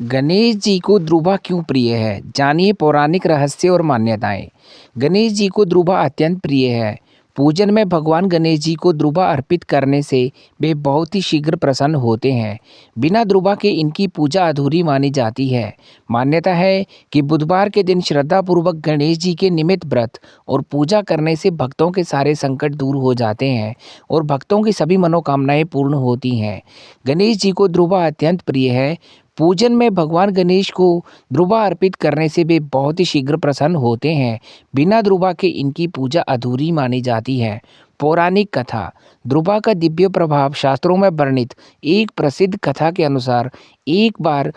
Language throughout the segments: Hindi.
गणेश जी को ध्रुवा क्यों प्रिय है? जानिए पौराणिक रहस्य और मान्यताएं। गणेश जी को ध्रुवा अत्यंत प्रिय है। पूजन में भगवान गणेश जी को ध्रुवा अर्पित करने से वे बहुत ही शीघ्र प्रसन्न होते हैं। बिना ध्रुवा के इनकी पूजा अधूरी मानी जाती है। मान्यता है कि बुधवार के दिन श्रद्धापूर्वक गणेश जी के निमित्त व्रत और पूजा करने से भक्तों के सारे संकट दूर हो जाते हैं और भक्तों की सभी मनोकामनाएं पूर्ण होती हैं। गणेश जी को ध्रुवा अत्यंत प्रिय है। पूजन में भगवान गणेश को ध्रुवा अर्पित करने से वे बहुत ही शीघ्र प्रसन्न होते हैं। बिना ध्रुवा के इनकी पूजा अधूरी मानी जाती है। पौराणिक कथा। ध्रुवा का दिव्य प्रभाव शास्त्रों में वर्णित एक प्रसिद्ध कथा के अनुसार एक बार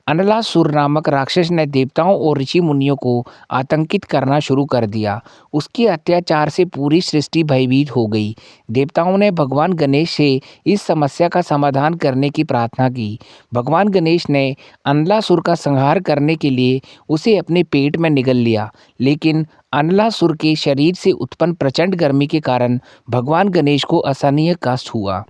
अनलासुर नामक राक्षस ने देवताओं और ऋषि मुनियों को आतंकित करना शुरू कर दिया। उसके अत्याचार से पूरी सृष्टि भयभीत हो गई। देवताओं ने भगवान गणेश से इस समस्या का समाधान करने की प्रार्थना की। भगवान गणेश ने अनलासुर का संहार करने के लिए उसे अपने पेट में निगल लिया, लेकिन अनलासुर के शरीर से उत्पन्न प्रचंड गर्मी के कारण भगवान गणेश को असहनीय कष्ट हुआ।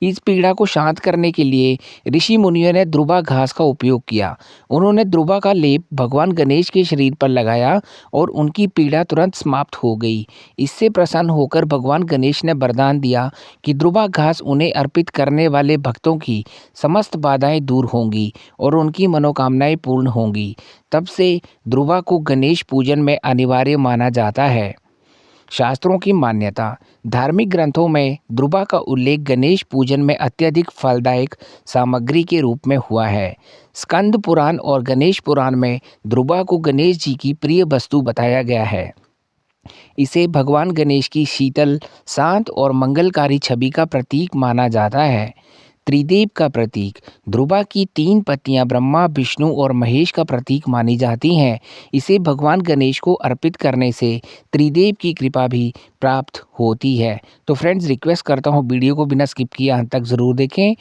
इस पीड़ा को शांत करने के लिए ऋषि मुनियों ने ध्रुवा घास का उपयोग किया। उन्होंने ध्रुवा का लेप भगवान गणेश के शरीर पर लगाया और उनकी पीड़ा तुरंत समाप्त हो गई। इससे प्रसन्न होकर भगवान गणेश ने वरदान दिया कि ध्रुवा घास उन्हें अर्पित करने वाले भक्तों की समस्त बाधाएं दूर होंगी और उनकी मनोकामनाएं पूर्ण होंगी। तब से ध्रुवा को गणेश पूजन में अनिवार्य माना जाता है। शास्त्रों की मान्यता। धार्मिक ग्रंथों में ध्रुवा का उल्लेख गणेश पूजन में अत्यधिक फलदायक सामग्री के रूप में हुआ है। स्कंद पुराण और गणेश पुराण में ध्रुवा को गणेश जी की प्रिय वस्तु बताया गया है। इसे भगवान गणेश की शीतल, शांत और मंगलकारी छवि का प्रतीक माना जाता है। त्रिदेव का प्रतीक। ध्रुवा की 3 पत्तियां ब्रह्मा, विष्णु और महेश का प्रतीक मानी जाती हैं। इसे भगवान गणेश को अर्पित करने से त्रिदेव की कृपा भी प्राप्त होती है। तो फ्रेंड्स, रिक्वेस्ट करता हूँ वीडियो को बिना स्किप किए अंत तक ज़रूर देखें।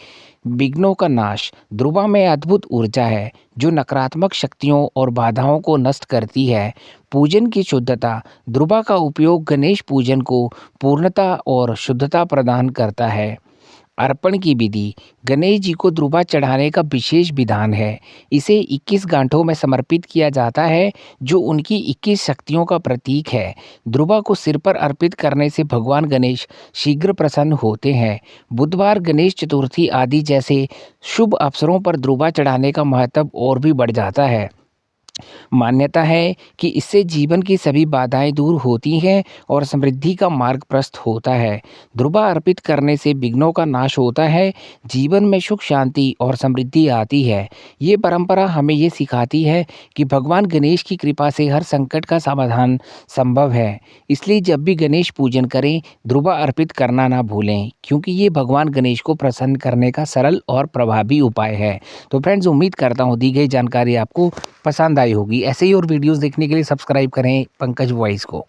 विघ्नों का नाश। ध्रुवा में अद्भुत ऊर्जा है जो नकारात्मक शक्तियों और बाधाओं को नष्ट करती है। पूजन की शुद्धता। ध्रुवा का उपयोग गणेश पूजन को पूर्णता और शुद्धता प्रदान करता है। अर्पण की विधि। गणेश जी को ध्रुवा चढ़ाने का विशेष विधान है। इसे 21 गांठों में समर्पित किया जाता है जो उनकी 21 शक्तियों का प्रतीक है। ध्रुवा को सिर पर अर्पित करने से भगवान गणेश शीघ्र प्रसन्न होते हैं। बुधवार, गणेश चतुर्थी आदि जैसे शुभ अवसरों पर ध्रुवा चढ़ाने का महत्व और भी बढ़ जाता है। मान्यता है कि इससे जीवन की सभी बाधाएं दूर होती हैं और समृद्धि का मार्ग प्रशस्त होता है। ध्रुवा अर्पित करने से विघ्नों का नाश होता है, जीवन में सुख, शांति और समृद्धि आती है। ये परंपरा हमें ये सिखाती है कि भगवान गणेश की कृपा से हर संकट का समाधान संभव है। इसलिए जब भी गणेश पूजन करें, ध्रुवा अर्पित करना ना भूलें, क्योंकि ये भगवान गणेश को प्रसन्न करने का सरल और प्रभावी उपाय है। तो फ्रेंड्स, उम्मीद करता हूँ दी गई जानकारी आपको पसंद आई होगी। ऐसे ही और वीडियोस देखने के लिए सब्सक्राइब करें पंकज वॉइस को।